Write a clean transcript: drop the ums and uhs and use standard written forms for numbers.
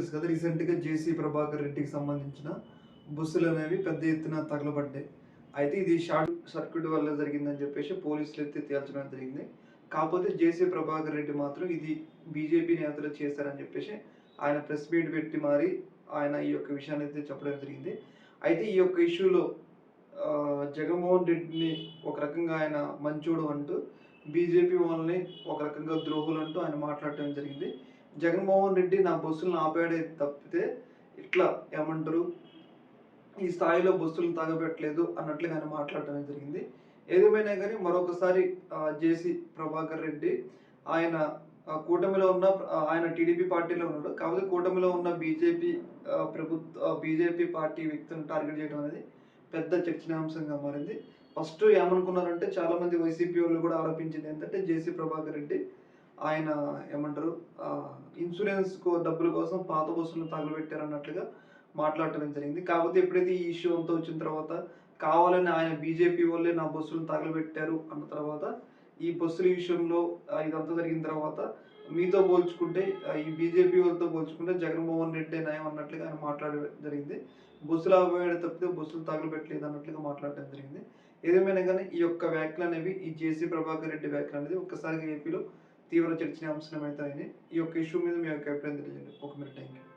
తెలుసు కదా, రీసెంట్గా జేసీ ప్రభాకర్ రెడ్డికి సంబంధించిన బస్సులు అనేవి పెద్ద ఎత్తున తగలబడ్డాయి. అయితే ఇది షార్ట్ సర్క్యూట్ వల్ల జరిగిందని చెప్పేసి పోలీసులు అయితే తేల్చడం జరిగింది. కాకపోతే జేసీ ప్రభాకర్ రెడ్డి మాత్రం ఇది బీజేపీ నేతలు చేశారని చెప్పేసి ఆయన ప్రెస్ మీట్ పెట్టి మరి ఆయన ఈ యొక్క విషయాన్ని అయితే చెప్పడం జరిగింది. అయితే ఈ యొక్క ఇష్యూలో జగన్మోహన్ రెడ్డిని ఒక రకంగా ఆయన మంచోడు అంటూ, బీజేపీ వాళ్ళని ఒక రకంగా ద్రోహులు అంటూ ఆయన మాట్లాడటం జరిగింది. జగన్మోహన్ రెడ్డి నా బస్సులను ఆపాడే తప్పితే ఇట్లా ఏమంటారు ఈ స్థాయిలో బస్సులను తగబెట్టలేదు అన్నట్లుగా ఆయన మాట్లాడటం జరిగింది. ఏదేమైనా కానీ మరొకసారి జేసీ ప్రభాకర్ రెడ్డి ఆయన కూటమిలో ఉన్న ఆయన టీడీపీ పార్టీలో ఉన్నాడు. కాకపోతే కూటమిలో ఉన్న బీజేపీ పార్టీ వ్యక్తులను టార్గెట్ చేయడం అనేది పెద్ద చర్చనీయాంశంగా మారింది. ఫస్ట్ ఏమనుకున్నారంటే చాలామంది వైసీపీ వాళ్ళు కూడా ఆరోపించింది ఏంటంటే జేసీ ప్రభాకర్ రెడ్డి ఆయన ఏమంటారు ఇన్సూరెన్స్ డబ్బుల కోసం పాత బస్సులను తగలబెట్టారు అన్నట్లుగా మాట్లాడటం జరిగింది. కాకపోతే ఎప్పుడైతే ఈ ఇష్యూ అంతా వచ్చిన తర్వాత కావాలని ఆయన బీజేపీ వాళ్ళే నా బస్సులను తగలబెట్టారు అన్న తర్వాత ఈ బస్సుల విషయంలో ఇదంతా జరిగిన తర్వాత మీతో పోల్చుకుంటే ఈ బీజేపీ వాళ్ళతో పోల్చుకుంటే జగన్మోహన్ రెడ్డి నయం అన్నట్లుగా ఆయన మాట్లాడడం జరిగింది. బస్సులు ఆపేయడం తప్పితే బస్సులు తగలబెట్టలేదు అన్నట్లుగా మాట్లాడటం జరిగింది. ఏదేమైనా కానీ ఈ యొక్క వ్యాఖ్యలు అనేవి ఈ జేసీ ప్రభాకర్ రెడ్డి వ్యాఖ్యలు అనేది ఒక్కసారిగా ఏపీలో తీవ్ర చర్చనీయాంశం అయితే అయినాయి. ఈ యొక్క ఇష్యూ మీద మీ యొక్క అభిప్రాయం తెలియజేయండి. ఒక మినిట్. Thank you.